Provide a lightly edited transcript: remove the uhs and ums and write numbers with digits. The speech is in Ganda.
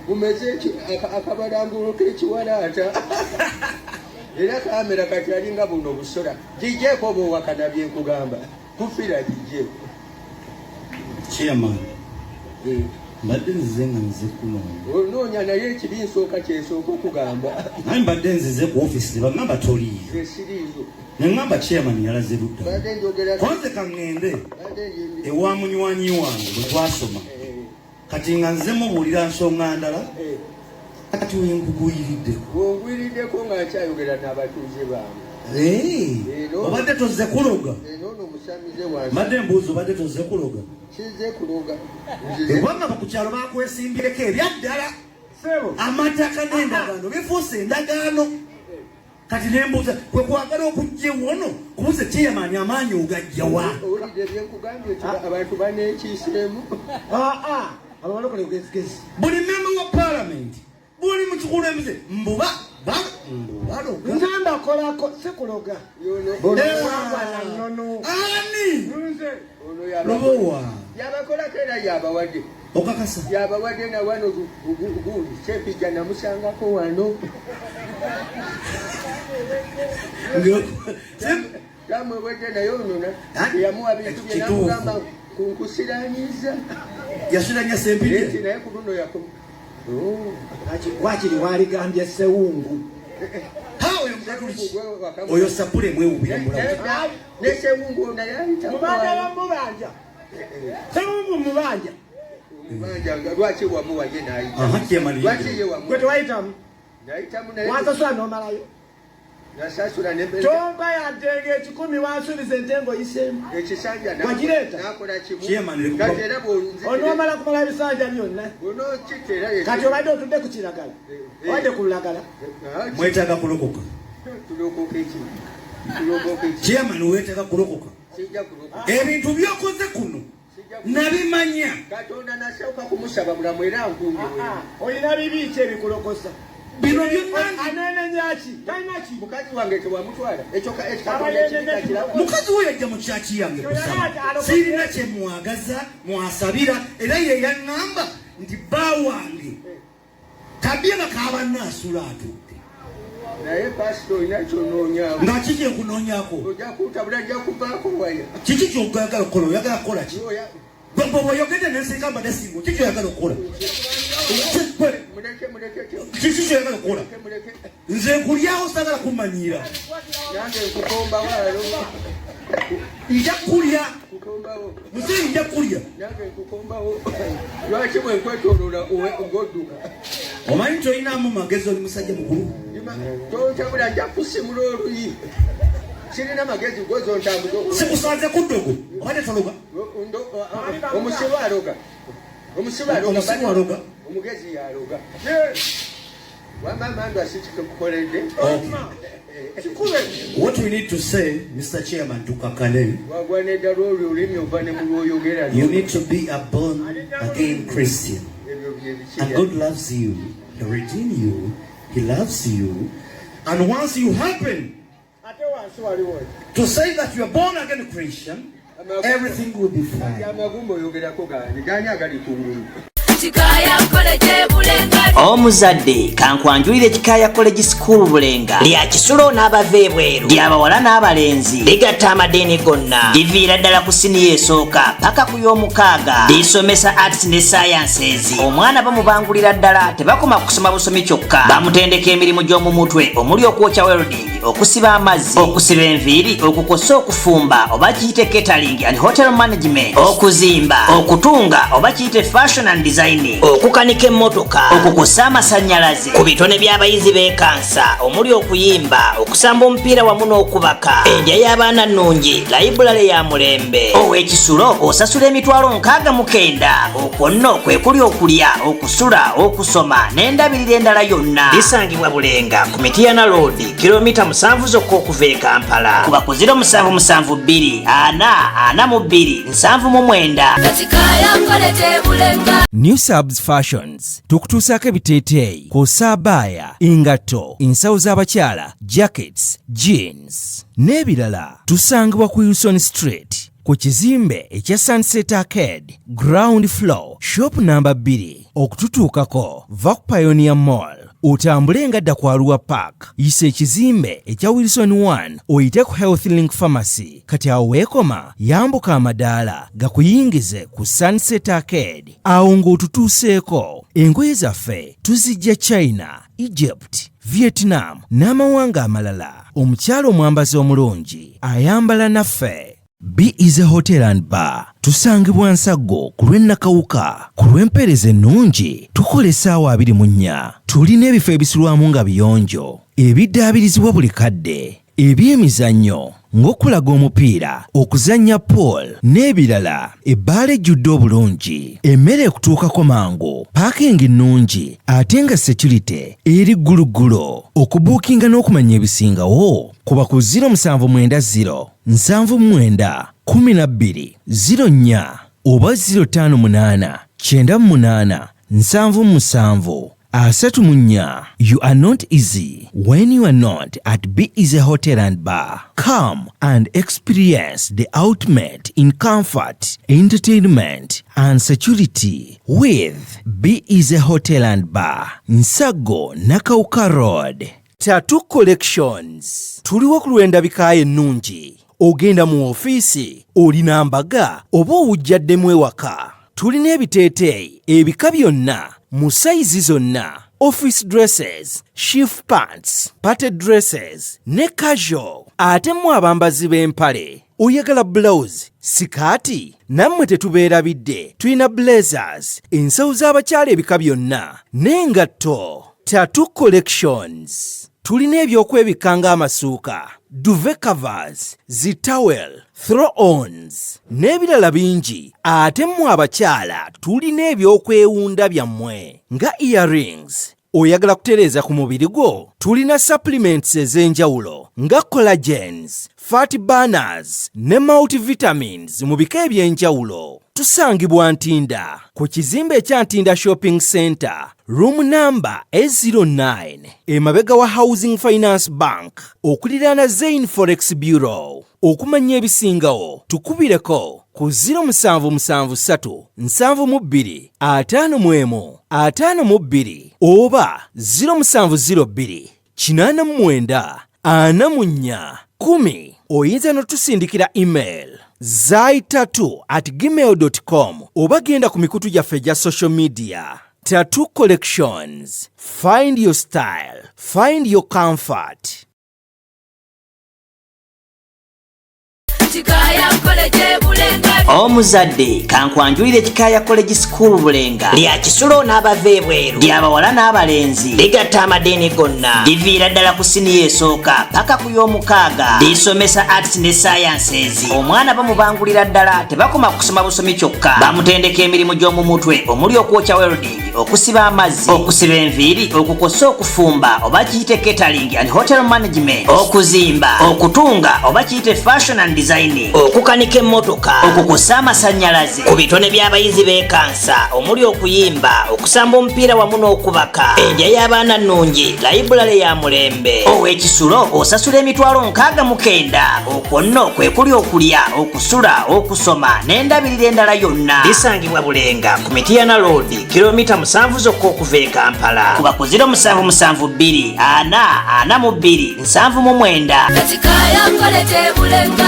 mumeze akabalangulo k'ekiwalaata era kamera kati alinga buno busora gijeeko bwowakana byenkugamba kufira gijeeko chairman mbadde nzize nga nze kunoonya onoonya naye ekiri nsooka kyensooka okugamba naye mbadde nzize ku ofisi bagamba toliiyo esiriizo neŋŋamba chairman yalaze ludda konze kaŋŋende ewa munywanyi wange bwe twasoma kati nga nze mubuulira nsonga ndala kati wenkuguyiriddeko wongwiriddeko nga nkyayogera n'abatuuze bange obadde tozze kuloga noono musamize wange mbadde mbuuzi obadde tozze kuloga kizze kuloga obanga ku kyalo bakwesimbireko ebyaddala amataka n'endagaano bifuuse endagaano kati nembuuza kwe kwagala okujja ewono kubuze chairman amaanyi ogajjawa owulidde byenkugambye abantu banekiiseemu buli memba wa parliament buli mu kikulu emize mbuba nzamba akolako sikuloga ani lobowa yabakolako era yabawadde okakasa yabawadde na wano gundi kyempijja namusangako wano tamwewedde naye onona yamuwa bintu byenamugamba kunkusiranyiza yasiranya sempiri naye ku luno yakola wakiri waligambye sewungu oyo sapule mwewubira nesewungu mubanja bamubanja sewungu mubanja lwaki wamuwaye nayitagwe tewayitamu wansasula nomalayo nasasula tonga yadenge 10 wansuubiza entengo yiseemu wagireeta onomala kumala ebisanja byonna kati obadde otudde ku kiragala obadde ku lulagala mwetaaga kulokoka chairman weetaaga kulokoka ebintu byokoze kuno nabimanya katonda nasooka kumusaba bulamu era nkumbye olina bibi ki ebikulokosa bino anenenyaki talinaki mukazi wange tewamutwala mukazi we yajja mu kyaki yange kusaba sirina kyemwagaza mwasabira era ye yaŋŋamba nti bba wange tabye bakaabanaasula atudde naye pasito olina kyonoonyako nga kiki enkunoonyako ojja kutabula ajja kuvaako waya kiki kyogagala okukola oyagala kukola ki bw'oyogedde nensiika mbadde singo kiki kyoyagala okukola kiki kyoyagala okukola nze nkulyawo sagala kumanyiira nange nkukomba walo nja kulya muzeyi nja kulya nange nkukombawo lwaki bwe nkwetoolola ng'odduka omanyi nti olinamu magezi oli musajja mukulu tontabula nja kusimula oluyi sirina magezi gozontambuza sikusanze ku ddogo obadde tologa omusiru aloga omusiru aloga omugezi yaloga wamamando asikikukoledde what we need to say Mr. Chairman tukakane wagwanedda lwolwo olulimi ova ne mu lwoyogera you need to be a born again Christian and God loves you, he redeemed you, he loves you, and once you happen to say that you are born again Christian, everything will be fine. Omuzadde kankwanjulire Kikaya College School Bulenga lya kisulo n'abava ebweru ly'abawala n'abalenzi ligatta amadeeni gonna liviira ddala ku siniya esooka paka ku y'omukaaga lisomesa arts ne sciences. Omwana bamubangulira ddala tebakoma kusoma busomi kyokka bamutendeka emirimu gy'omu mutwe omuli okwokya welding okusiba amazzi okusiba enviiri okukosa okufumba oba kiyite catering and hotel management okuzimba okutunga oba kiyite fashion and designing okukanika emmotoka okukosa amasannyalaze ku bitone by'abayizi b'ekansa omuli okuyimba okusamba omupiira wamu n'okubaka endya y'abaana nnungi layibulale ya mulembe ow'ekisulo osasula emitwalo 69 okwo nno kwe kuli okulya okusula okusoma n'endabirira endala yonna lisangibwa Bulenga ku Mityana Road kilomita 7 zokka okuva e Kampala kuba ku 0772 442 799. New Subs Fashions tukutuusaako ebiteeteeyi kosaabaaya engatto ensawo z'abakyala jackets jeans n'ebirala tusangibwa ku Wilson Street ku kizimbe ekya Sunset Arcade ground floor shop number 2 okututuukako va ku Pioneer Mall. Otambule nga dda ku Arua Park, yisa ekizimbe ekya Wilson 1 oyite ku Health Link Pharmacy. Kati awo weekoma yambuka amadaala gakuyingize ku Sunset Arcade. Awo ng'otutuuseeko. Engoye zaffe tuzijja China, Egypt, Vietnam n'amawanga amalala. Omukyalo omwambazi omulungi ayambala naffe. Be Easy Hotel and Bar. Tusangibwa Nsaggo ku lw'Ennakawuka. Ku lw'empeereza ennungi tukola essaawa 24. Tulina ebifo ebisulwamu nga biyonjo, ebiddaabirizibwa buli kadde, ebyemizannyo ng'okulaga omupiira, okuzannya pool n'ebirala. Ebbaala ejjudde obulungi, emmere ekutuukako mangu, paakingi nnungi ate nga security eri gguluggulo. Okubuukinga n'okumanya ebisingawo kuba ku 0790 79 12 04 oba 058 98 77 34. You are not easy when you are not at Be Easy Hotel and Bar. Come and experience the ultimate in comfort, entertainment and security with Be Easy Hotel and Bar, Nsaggo, Nakawuka Road. Tattoo Collections. Tuliwo ku lw'endabika ennungi. Ogenda mu ofiisi, olina mbaga oba owujjaddemu ewaka. Tulina ebiteeteeyi ebika byonna mu sayizi zonna. Office dresses, shift pants, party dresses ne casual. Ate mu abambazi b'empale oyagala blouse, sikaati, nammwe tetubeerabidde. Tulina blazers, ensawo z'abakyala ebika byonna n'engatto. Tattoo Collections. Tulina ebyokwebikka ng'amasuuka, duvet covers, zitawel, throw-ons n'ebirala bingi. Ate mu abakyala tulina ebyokwewunda byammwe nga earrings. Oyagala kutereeza ku mubiri gwo? Tulina supplements ez'enjawulo nga collagens, fat burners ne multivitamins mu bika eby'enjawulo. Tusangibwa Ntinda ku kizimbe ekya Ntinda Shopping Center, room number 809, emabega wa Housing Finance Bank, okuliraana Zain Forex Bureau. Okumanya ebisingawo tukubireko ku 0773 72 51 52 oba 0702 89 44 10. Oyinza n'otusindikira email zaitattoo@gmail.com oba genda ku mikutu gyaffe gya social media. Tattoo Collections. Find your style. Find your comfort. Omuzadde kankwanjulire Kikaya College School Bulenga lya Kisulo n'abava ebweru, ly'abawala n'abalenzi, ligatta amadeeni gonna, liviira ddala ku siniya esooka paka ku y'omukaaga, lisomesa arts ne sciences. Omwana bamubangulira ddala, tebakoma kusoma busomi kyokka, bamutendeka emirimu gy'omu mutwe omuli okwokya welding, okusiba amazzi, okusiba enviiri, okukosa okufumba oba kiyite catering and hotel management, okuzimba, okutunga oba kiyite fashion and designing, okukanika emmotoka, okukosa amasannyalaze, ku bitone by'abayizi b'ekansa omuli okuyimba, okusamba omupiira wamu n'okubaka, endya y'abaana nnungi, layibulale ya mulembe. Ow'Ekisulo osasula emitwalo 69. Okwo nno kwe kuli okulya, okusula, okusoma n'endabirira endala yonna. Lisangibwa Bulenga ku Mityana Road, kilomita 7 zokka okuva e Kampala. Kuba ku 0772 442 799.